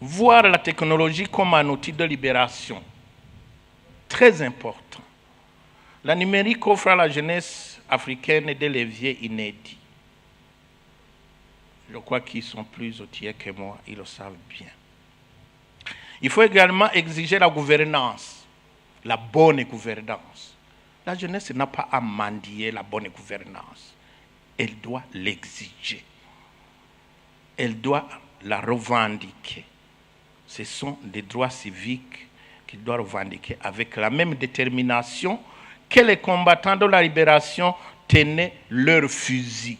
voir la technologie comme un outil de libération très important. La numérique offre à la jeunesse africaine des leviers inédits. Je crois qu'ils sont plus outillés que moi, ils le savent bien. Il faut également exiger la gouvernance, la bonne gouvernance. La jeunesse n'a pas à mendier la bonne gouvernance. Elle doit l'exiger. Elle doit la revendiquer. Ce sont des droits civiques qu'il doit revendiquer avec la même détermination que les combattants de la libération tenaient leurs fusils,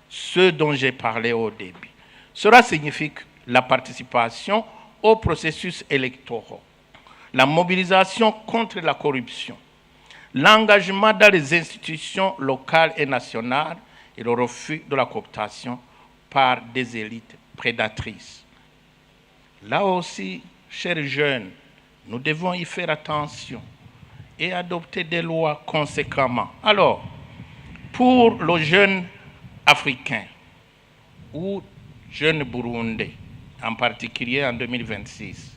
ceux dont j'ai parlé au début. Cela signifie la participation aux processus électoraux, la mobilisation contre la corruption, l'engagement dans les institutions locales et nationales et le refus de la cooptation par des élites prédatrices. Là aussi, chers jeunes, nous devons y faire attention et adopter des lois conséquemment. Alors, pour le jeune africain ou jeune burundais, en particulier en 2026,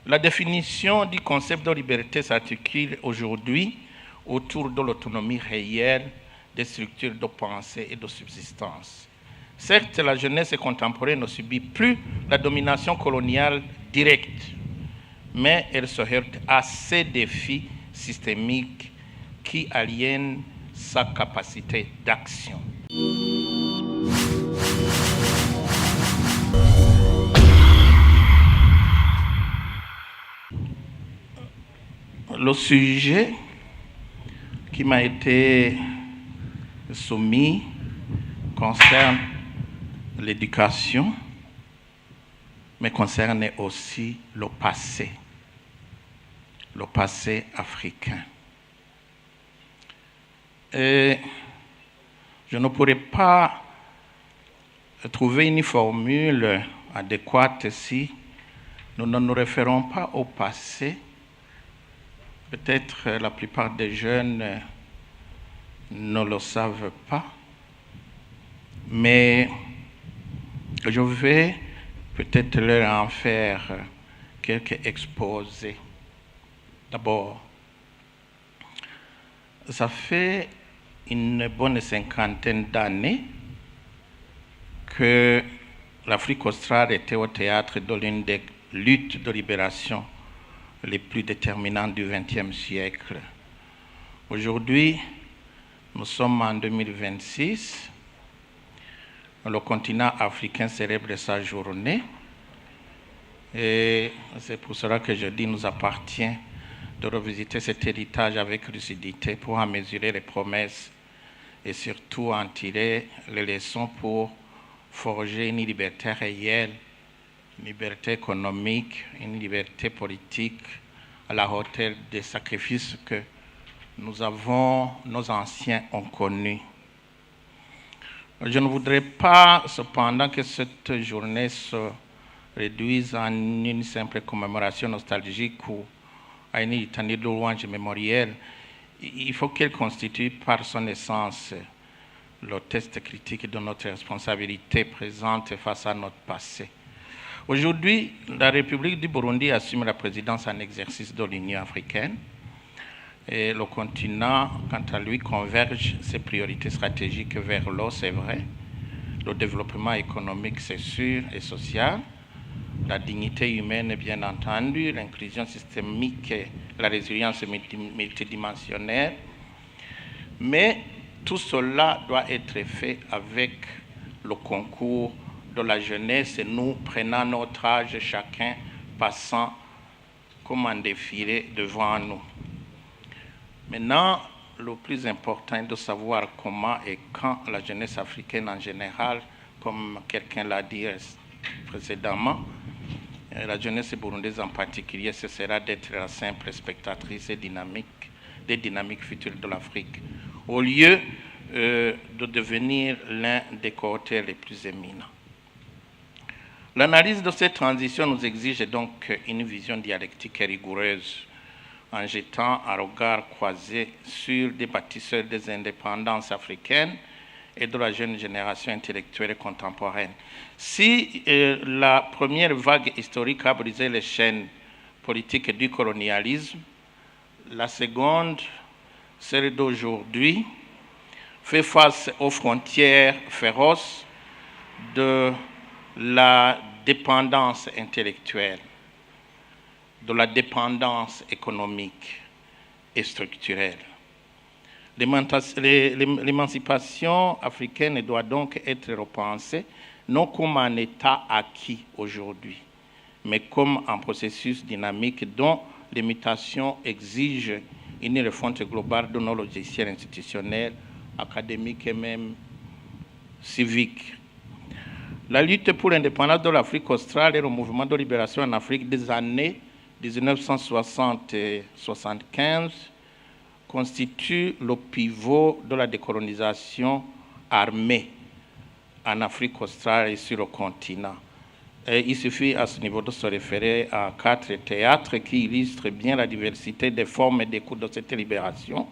la définition du concept de liberté s'articule aujourd'hui autour de l'autonomie réelle des structures de pensée et de subsistance. Certes, la jeunesse contemporaine ne subit plus la domination coloniale directe, mais elle se heurte à ces défis systémiques qui aliènent sa capacité d'action. Le sujet qui m'a été soumis concerne l'éducation, mais concerne aussi le passé africain. Et je ne pourrais pas trouver une formule adéquate si nous ne nous référons pas au passé. Peut-être la plupart des jeunes ne le savent pas, mais je vais peut-être leur en faire quelques exposés. D'abord, ça fait une bonne cinquantaine d'années que l'Afrique australe était au théâtre de l'une des luttes de libération les plus déterminantes du XXe siècle. Aujourd'hui, nous sommes en 2026. Le continent africain célèbre sa journée. Et c'est pour cela que je dis qu'il nous appartient de revisiter cet héritage avec lucidité pour en mesurer les promesses et surtout en tirer les leçons pour forger une liberté réelle, une liberté économique, une liberté politique à la hauteur des sacrifices que nos anciens ont connus. Je ne voudrais pas cependant que cette journée se réduise en une simple commémoration nostalgique ou à une litanie de louanges mémorielles. Il faut qu'elle constitue par son essence le test critique de notre responsabilité présente face à notre passé. Aujourd'hui, la République du Burundi assume la présidence en exercice de l'Union africaine et le continent, quant à lui, converge ses priorités stratégiques vers l'eau, c'est vrai, le développement économique, c'est sûr, et social, la dignité humaine, bien entendu, l'inclusion systémique et la résilience multidimensionnelle. Mais tout cela doit être fait avec le concours de la jeunesse et nous prenant notre âge, chacun passant comme un défilé devant nous. Maintenant, le plus important est de savoir comment et quand la jeunesse africaine en général, comme quelqu'un l'a dit précédemment, la jeunesse burundaise en particulier, ce sera d'être la simple spectatrice et des dynamiques futures de l'Afrique, au lieu de devenir l'un des côtés les plus éminents. L'analyse de cette transition nous exige donc une vision dialectique et rigoureuse, en jetant un regard croisé sur des bâtisseurs des indépendances africaines et de la jeune génération intellectuelle contemporaine. Si la première vague historique a brisé les chaînes politiques du colonialisme, la seconde, celle d'aujourd'hui, fait face aux frontières féroces de la dépendance intellectuelle, de la dépendance économique et structurelle. L'émancipation africaine doit donc être repensée non comme un état acquis aujourd'hui, mais comme un processus dynamique dont les mutations exigent une refonte globale de nos logiciels institutionnels, académiques et même civiques. La lutte pour l'indépendance de l'Afrique australe et le mouvement de libération en Afrique des années 1960 et 1975 constitue le pivot de la décolonisation armée en Afrique australe et sur le continent. Et il suffit à ce niveau de se référer à 4 théâtres qui illustrent bien la diversité des formes et des coûts de cette libération.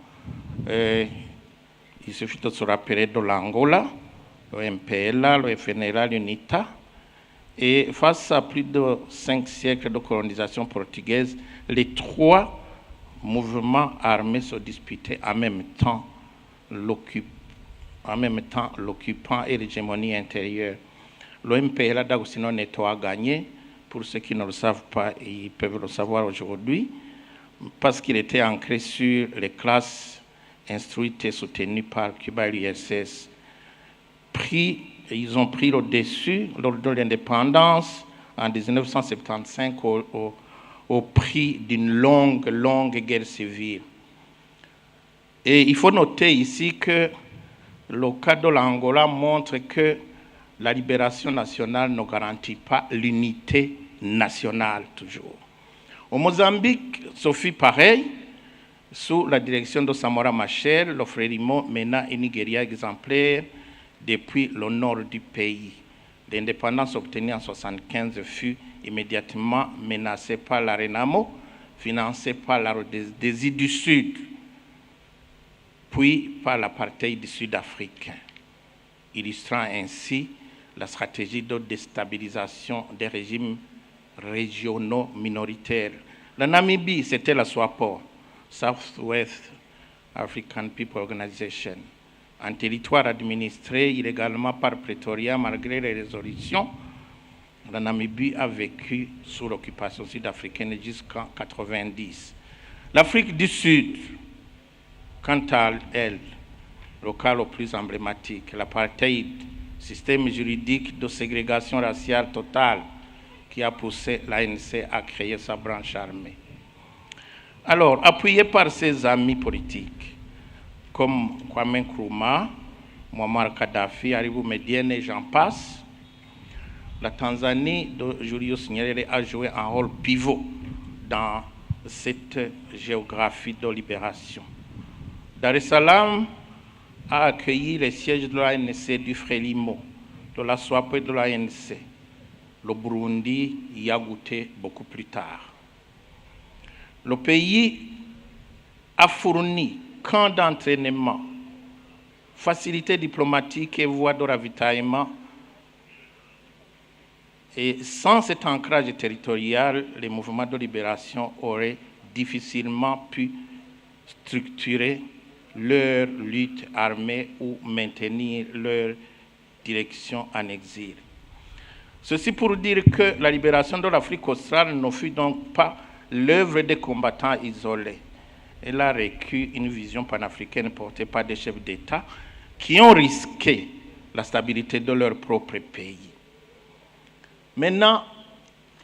Il suffit de se rappeler de l'Angola, le MPLA, le FNLA, l'UNITA. Et face à plus de 5 siècles de colonisation portugaise, les 3 mouvements armés se disputaient en même temps l'occupant et l'hégémonie intérieure. Le MPLA d'Agostino Neto a gagné. Pour ceux qui ne le savent pas, ils peuvent le savoir aujourd'hui, parce qu'il était ancré sur les classes instruites et soutenues par Cuba et l'URSS. Ils ont pris le dessus lors de l'indépendance en 1975 au prix d'une longue guerre civile. Et il faut noter ici que le cas de l'Angola montre que la libération nationale ne garantit pas l'unité nationale toujours. Au Mozambique, ce fut pareil. Sous la direction de Samora Machel, le Frélimo mena une guérilla exemplaire depuis le nord du pays. L'indépendance obtenue en 1975 fut immédiatement menacée par la Renamo, financée par la Rhodésie du Sud, puis par l'apartheid sud-africain, illustrant ainsi la stratégie de déstabilisation des régimes régionaux minoritaires. La Namibie, c'était la SWAPO, Southwest African People Organization, un territoire administré illégalement par Pretoria malgré les résolutions. La Namibie a vécu sous l'occupation sud-africaine jusqu'en 1990. L'Afrique du Sud, quant à elle, le cas le plus emblématique, l'apartheid, système juridique de ségrégation raciale totale qui a poussé l'ANC à créer sa branche armée. Alors, appuyé par ses amis politiques, comme Kwame Nkrumah, Muammar Kadhafi, Haribou Mediene et j'en passe, la Tanzanie de Julius Nyerere a joué un rôle pivot dans cette géographie de libération. Dar es Salaam a accueilli les sièges de l'ANC du Frélimo, de la SWAPO et de l'ANC. Le Burundi y a goûté beaucoup plus tard. Le pays a fourni camps d'entraînement, facilités diplomatiques et voies de ravitaillement. Et sans cet ancrage territorial, les mouvements de libération auraient difficilement pu structurer leur lutte armée ou maintenir leur direction en exil. Ceci pour dire que la libération de l'Afrique australe ne fut donc pas l'œuvre des combattants isolés. Elle a requis une vision panafricaine portée par des chefs d'État qui ont risqué la stabilité de leur propre pays. Maintenant,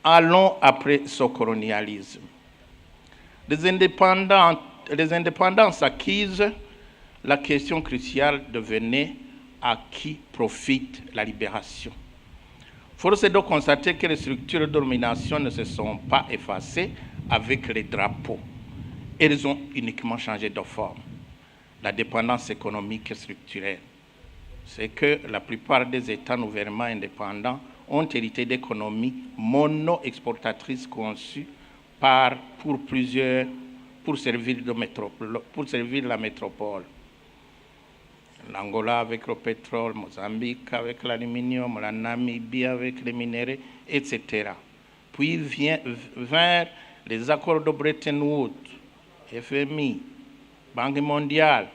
allons après ce colonialisme. Les indépendances acquises, la question cruciale devenait à qui profite la libération. Force est de constater que les structures de domination ne se sont pas effacées avec les drapeaux. Elles ont uniquement changé de forme. La dépendance économique et structurelle. C'est que la plupart des États nouvellement indépendants ont hérité d'économies mono-exportatrices conçues pour servir la métropole. l'Angola avec le pétrole, Mozambique avec l'aluminium, la Namibie avec les minéraux, etc. Puis vers les accords de Bretton Woods, FMI, Banque mondiale,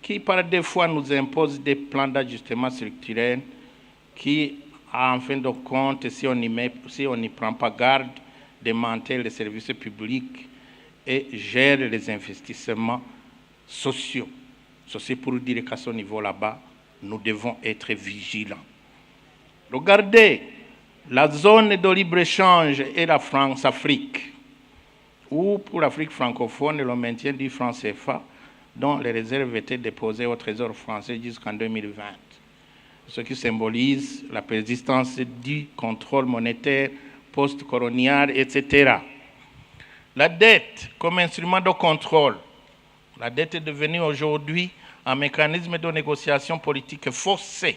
qui par des fois nous imposent des plans d'ajustement structurel qui, en fin de compte, si on n'y prend pas garde, démantèlent les services publics et gèrent les investissements sociaux. C'est pour dire qu'à ce niveau là-bas, nous devons être vigilants. Regardez la zone de libre-échange et la France-Afrique, ou pour l'Afrique francophone, le maintien du franc CFA, dont les réserves étaient déposées au Trésor français jusqu'en 2020, ce qui symbolise la persistance du contrôle monétaire post-colonial, etc. La dette comme instrument de contrôle. La dette est devenue aujourd'hui un mécanisme de négociation politique forcé,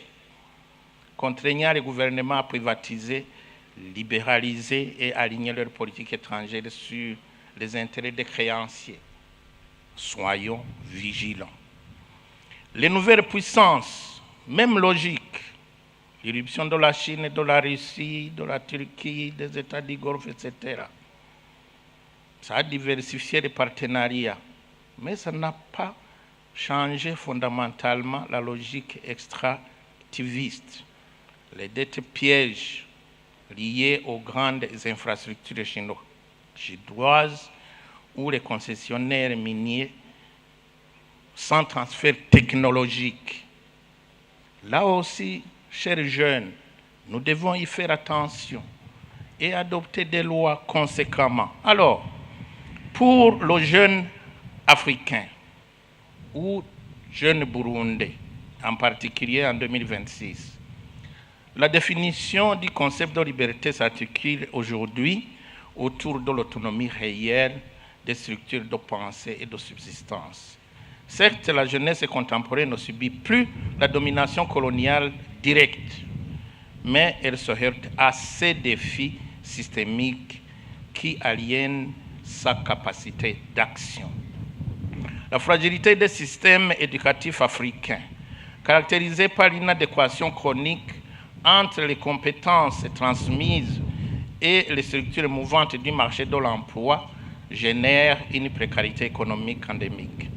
contraignant les gouvernements à privatiser, libéraliser et aligner leur politique étrangère sur les intérêts des créanciers. Soyons vigilants. Les nouvelles puissances, même logique, l'irruption de la Chine, de la Russie, de la Turquie, des États du Golfe, etc. Ça a diversifié les partenariats, mais ça n'a pas changé fondamentalement la logique extractiviste. Les dettes pièges liées aux grandes infrastructures chinoises ou les concessionnaires miniers sans transfert technologique. Là aussi, chers jeunes, nous devons y faire attention et adopter des lois conséquemment. Alors, pour le jeune africain ou jeune burundais, en particulier en 2026, la définition du concept de liberté s'articule aujourd'hui autour de l'autonomie réelle des structures de pensée et de subsistance. Certes, la jeunesse contemporaine ne subit plus la domination coloniale directe, mais elle se heurte à ces défis systémiques qui aliènent sa capacité d'action. La fragilité des systèmes éducatifs africains, caractérisée par l'inadéquation chronique entre les compétences transmises et les structures mouvantes du marché de l'emploi, génère une précarité économique endémique.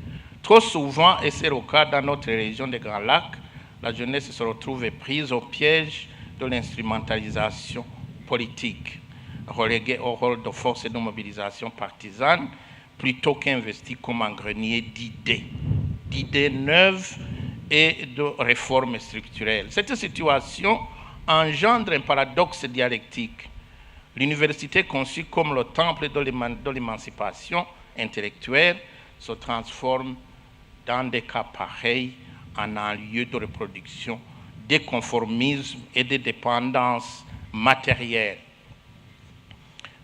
Trop souvent, et c'est le cas dans notre région des Grands Lacs, la jeunesse se retrouve prise au piège de l'instrumentalisation politique, reléguée au rôle de force de mobilisation partisane, plutôt qu'investie comme un grenier d'idées neuves et de réformes structurelles. Cette situation engendre un paradoxe dialectique. L'université conçue comme le temple de l'émancipation intellectuelle se transforme dans des cas pareils en un lieu de reproduction des conformismes et des dépendances matérielles.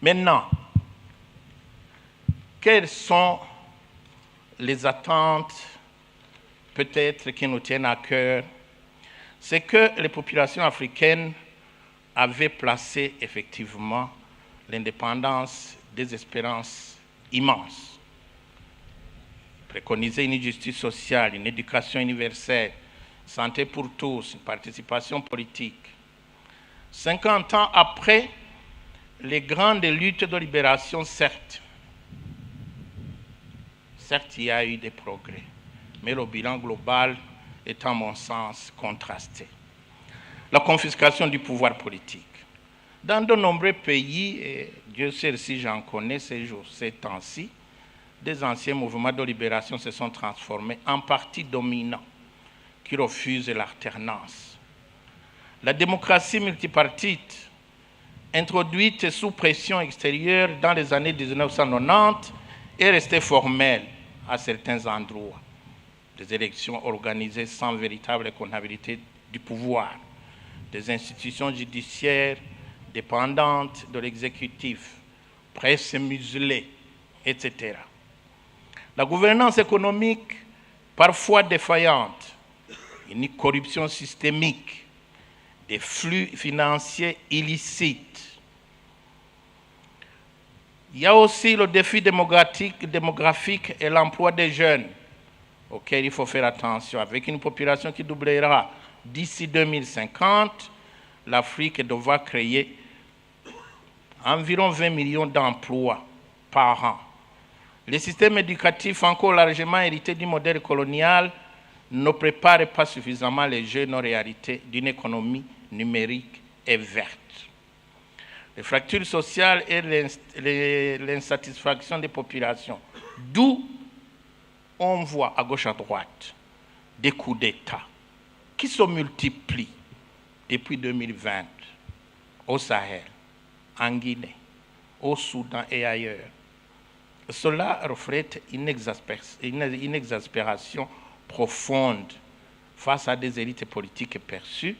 Maintenant, quelles sont les attentes peut-être qui nous tiennent à cœur? C'est que les populations africaines avaient placé effectivement l'indépendance des espérances immenses. Préconiser une justice sociale, une éducation universelle, santé pour tous, une participation politique. 50 ans après les grandes luttes de libération, certes, il y a eu des progrès, mais le bilan global est, à mon sens, contrasté. La confiscation du pouvoir politique. Dans de nombreux pays, et Dieu sait si j'en connais ces temps-ci, des anciens mouvements de libération se sont transformés en partis dominants qui refusent l'alternance. La démocratie multipartite, introduite sous pression extérieure dans les années 1990, est restée formelle à certains endroits. Des élections organisées sans véritable comptabilité du pouvoir, des institutions judiciaires dépendantes de l'exécutif, presse muselée, etc. La gouvernance économique, parfois défaillante, une corruption systémique, des flux financiers illicites. Il y a aussi le défi démographique et l'emploi des jeunes. auquel il faut faire attention. Avec une population qui doublera d'ici 2050, l'Afrique devra créer environ 20 millions d'emplois par an. Le système éducatif, encore largement hérité du modèle colonial, ne prépare pas suffisamment les jeunes aux réalités d'une économie numérique et verte. Les fractures sociales et l'insatisfaction des populations, d'où on voit à gauche à droite des coups d'État qui se multiplient depuis 2020 au Sahel, en Guinée, au Soudan et ailleurs. Cela reflète une exaspération profonde face à des élites politiques perçues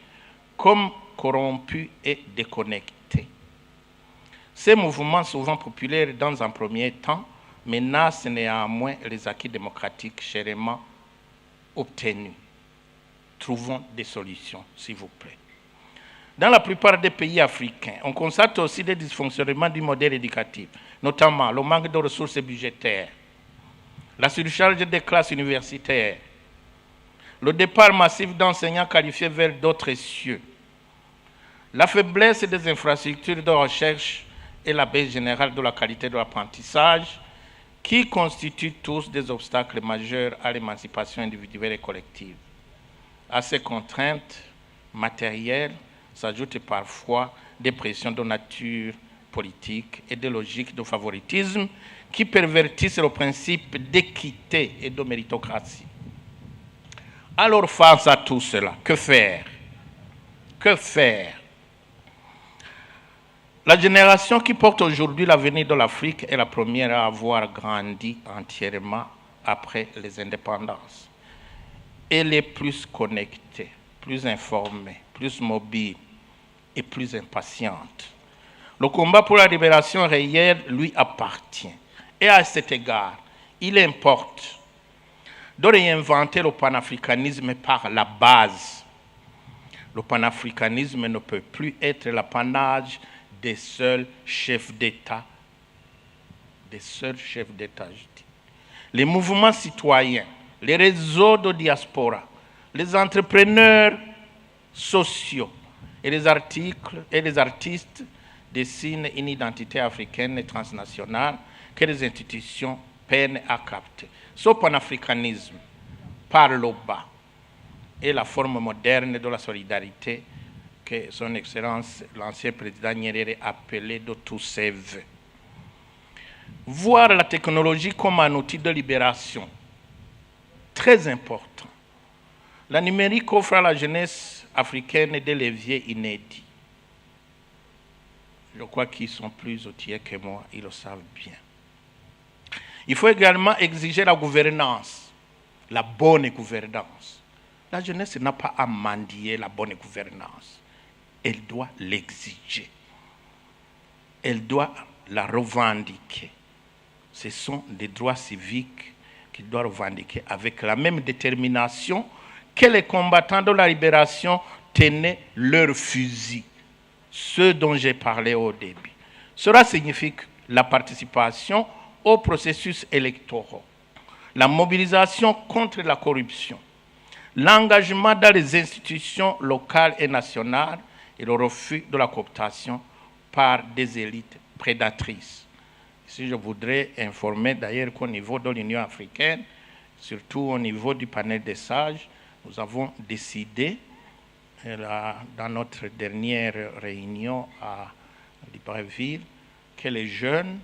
comme corrompues et déconnectées. Ces mouvements, souvent populaires dans un premier temps, menacent néanmoins les acquis démocratiques chèrement obtenus. Trouvons des solutions, s'il vous plaît. Dans la plupart des pays africains, on constate aussi des dysfonctionnements du modèle éducatif, notamment le manque de ressources budgétaires, la surcharge des classes universitaires, le départ massif d'enseignants qualifiés vers d'autres cieux, la faiblesse des infrastructures de recherche et la baisse générale de la qualité de l'apprentissage, qui constituent tous des obstacles majeurs à l'émancipation individuelle et collective. À ces contraintes matérielles s'ajoutent parfois des pressions de nature politique et des logiques de favoritisme qui pervertissent le principe d'équité et de méritocratie. Alors, face à tout cela, que faire? Que faire? La génération qui porte aujourd'hui l'avenir de l'Afrique est la première à avoir grandi entièrement après les indépendances. Elle est plus connectée, plus informée, plus mobile et plus impatiente. Le combat pour la libération réelle lui appartient. Et à cet égard, il importe de réinventer le panafricanisme par la base. Le panafricanisme ne peut plus être l'apanage des seuls chefs d'État, je dis. Les mouvements citoyens, les réseaux de diaspora, les entrepreneurs sociaux et les artistes dessinent une identité africaine et transnationale que les institutions peinent à capter. Ce panafricanisme, par le bas, est la forme moderne de la solidarité que son Excellence, l'ancien président Nyerere, appelait de tous ses voeux. Voir la technologie comme un outil de libération, très important. La numérique offre à la jeunesse africaine des leviers inédits. Je crois qu'ils sont plus outillés que moi, ils le savent bien. Il faut également exiger la gouvernance, la bonne gouvernance. La jeunesse n'a pas à mendier la bonne gouvernance. Elle doit l'exiger. Elle doit la revendiquer. Ce sont des droits civiques qu'il doit revendiquer avec la même détermination que les combattants de la libération tenaient leurs fusils, ceux dont j'ai parlé au début. Cela signifie la participation aux processus électoraux, la mobilisation contre la corruption, l'engagement dans les institutions locales et nationales et le refus de la cooptation par des élites prédatrices. Ici, je voudrais informer d'ailleurs qu'au niveau de l'Union africaine, surtout au niveau du panel des sages, nous avons décidé, dans notre dernière réunion à Libreville, que les jeunes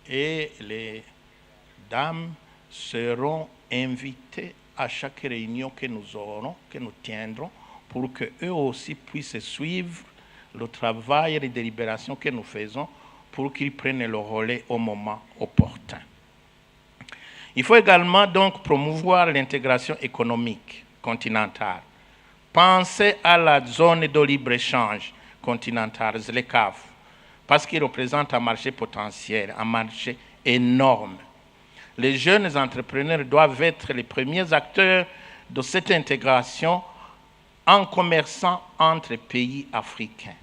et les dames seront invités à chaque réunion que nous tiendrons, pour qu'eux aussi puissent suivre le travail et les délibérations que nous faisons, pour qu'ils prennent le relais au moment opportun. Il faut également donc promouvoir l'intégration économique continentale. Pensez à la zone de libre-échange continentale, ZLECAf, parce qu'il représente un marché potentiel, un marché énorme. Les jeunes entrepreneurs doivent être les premiers acteurs de cette intégration en commerçant entre pays africains,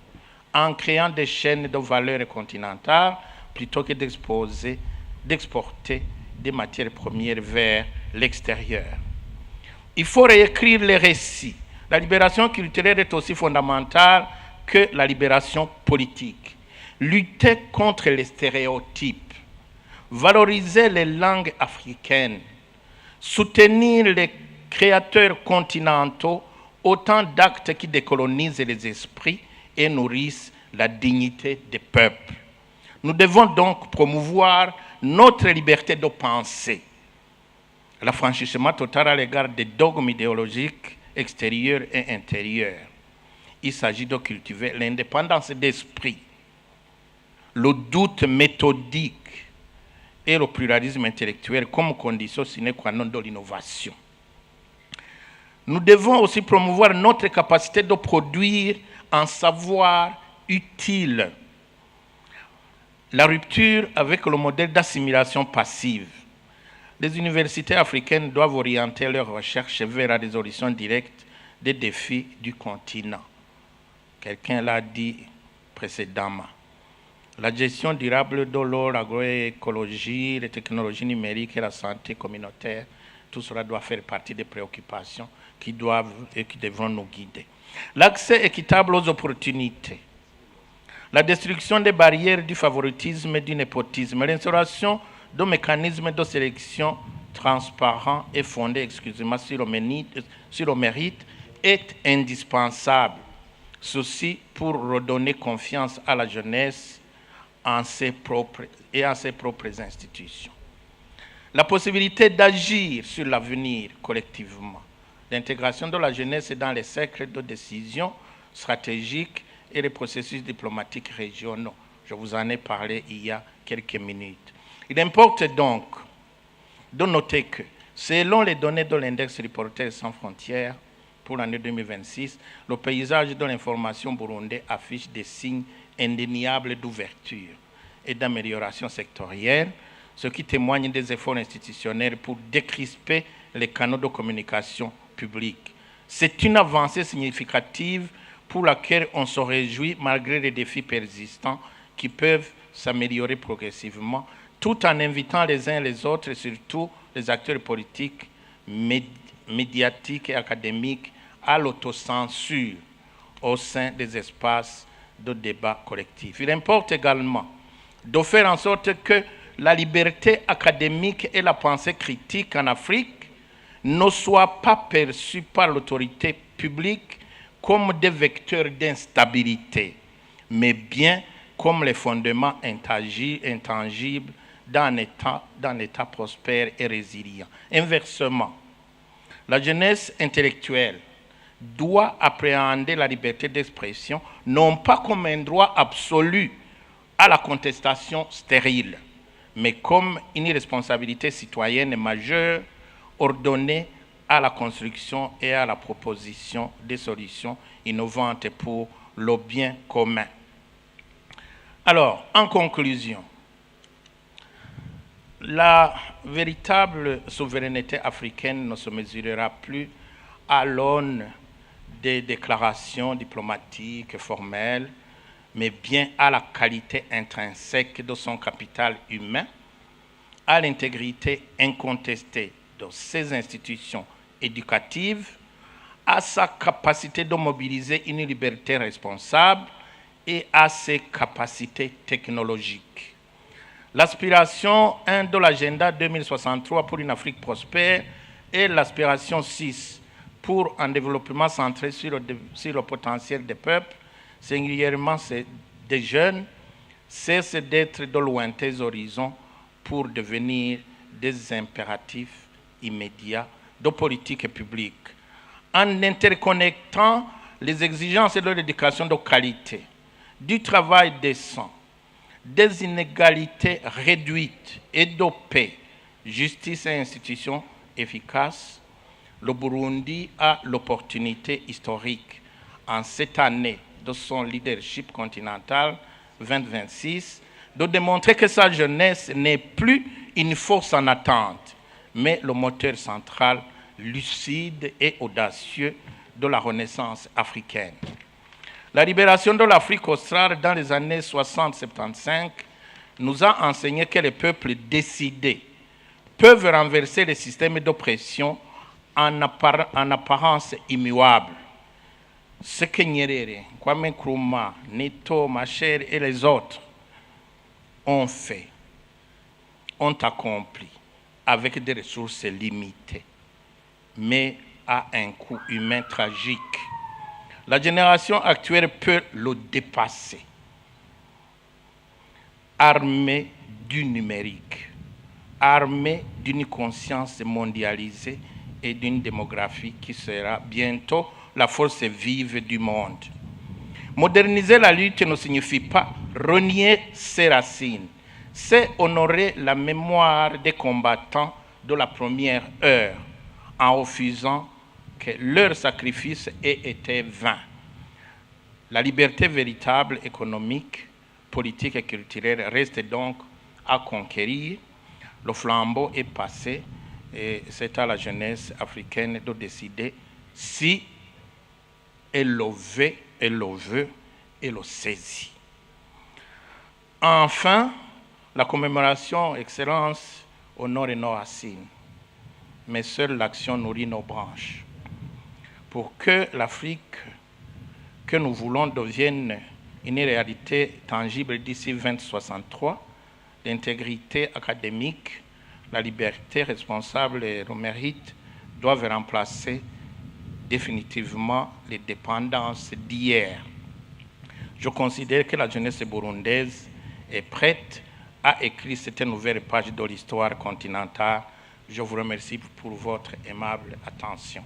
en créant des chaînes de valeur continentales plutôt que d'exporter des matières premières vers l'extérieur. Il faut réécrire les récits. La libération culturelle est aussi fondamentale que la libération politique. Lutter contre les stéréotypes, valoriser les langues africaines, soutenir les créateurs continentaux, autant d'actes qui décolonisent les esprits et nourrissent la dignité des peuples. Nous devons donc promouvoir notre liberté de penser, l'affranchissement total à l'égard des dogmes idéologiques extérieurs et intérieurs. Il s'agit de cultiver l'indépendance d'esprit, le doute méthodique et le pluralisme intellectuel comme condition sine qua non de l'innovation. Nous devons aussi promouvoir notre capacité de produire un savoir utile. La rupture avec le modèle d'assimilation passive. Les universités africaines doivent orienter leurs recherches vers la résolution directe des défis du continent. Quelqu'un l'a dit précédemment. La gestion durable de l'eau, l'agroécologie, les technologies numériques et la santé communautaire, tout cela doit faire partie des préoccupations qui doivent et qui devront nous guider. L'accès équitable aux opportunités. La destruction des barrières du favoritisme et du népotisme. L'instauration de mécanismes de sélection transparents et fondés exclusivement sur le mérite est indispensable. Ceci pour redonner confiance à la jeunesse en ses propres institutions. La possibilité d'agir sur l'avenir collectivement. L'intégration de la jeunesse dans les cercles de décision stratégiques et les processus diplomatiques régionaux. Je vous en ai parlé il y a quelques minutes. Il importe donc de noter que, selon les données de l'index Reporters sans frontières pour l'année 2026, le paysage de l'information burundais affiche des signes indéniables d'ouverture et d'amélioration sectorielle, ce qui témoigne des efforts institutionnels pour décrisper les canaux de communication publique. C'est une avancée significative pour laquelle on se réjouit malgré les défis persistants qui peuvent s'améliorer progressivement, tout en invitant les uns et les autres, et surtout les acteurs politiques, médiatiques et académiques, à l'autocensure au sein des espaces de débat collectif. Il importe également de faire en sorte que la liberté académique et la pensée critique en Afrique ne soient pas perçues par l'autorité publique comme des vecteurs d'instabilité, mais bien comme les fondements intangibles d'un État prospère et résilient. Inversement, la jeunesse intellectuelle doit appréhender la liberté d'expression non pas comme un droit absolu à la contestation stérile, mais comme une responsabilité citoyenne majeure ordonnée à la construction et à la proposition des solutions innovantes pour le bien commun. Alors, en conclusion, la véritable souveraineté africaine ne se mesurera plus à l'aune des déclarations diplomatiques formelles, mais bien à la qualité intrinsèque de son capital humain, à l'intégrité incontestée de ses institutions éducatives, à sa capacité de mobiliser une liberté responsable et à ses capacités technologiques. L'aspiration 1 de l'agenda 2063 pour une Afrique prospère et l'aspiration 6 pour un développement centré sur le potentiel des peuples, singulièrement des jeunes, cessent d'être de lointains horizons pour devenir des impératifs immédiats de politique publique. En interconnectant les exigences de l'éducation de qualité, du travail décent, des inégalités réduites et de paix, justice et institutions efficaces, le Burundi a l'opportunité historique en cette année de son leadership continental 2026 de démontrer que sa jeunesse n'est plus une force en attente, mais le moteur central, lucide et audacieux de la Renaissance africaine. La libération de l'Afrique australe dans les années 60-75 nous a enseigné que les peuples décidés peuvent renverser les systèmes d'oppression en apparence immuables. Ce que Nyerere, Kwame Nkrumah, Neto, Machel et les autres ont fait, ont accompli avec des ressources limitées, mais à un coût humain tragique. La génération actuelle peut le dépasser, armée du numérique, armée d'une conscience mondialisée et d'une démographie qui sera bientôt la force vive du monde. Moderniser la lutte ne signifie pas renier ses racines, c'est honorer la mémoire des combattants de la première heure en refusant que leur sacrifice ait été vain. La liberté véritable économique, politique et culturelle reste donc à conquérir. Le flambeau est passé et c'est à la jeunesse africaine de décider si elle le veut et le saisit. Enfin, la commémoration Excellence honore nos racines, mais seule l'action nourrit nos branches. Pour que l'Afrique que nous voulons devienne une réalité tangible d'ici 2063, l'intégrité académique, la liberté responsable et le mérite doivent remplacer définitivement les dépendances d'hier. Je considère que la jeunesse burundaise est prête à écrire cette nouvelle page de l'histoire continentale. Je vous remercie pour votre aimable attention.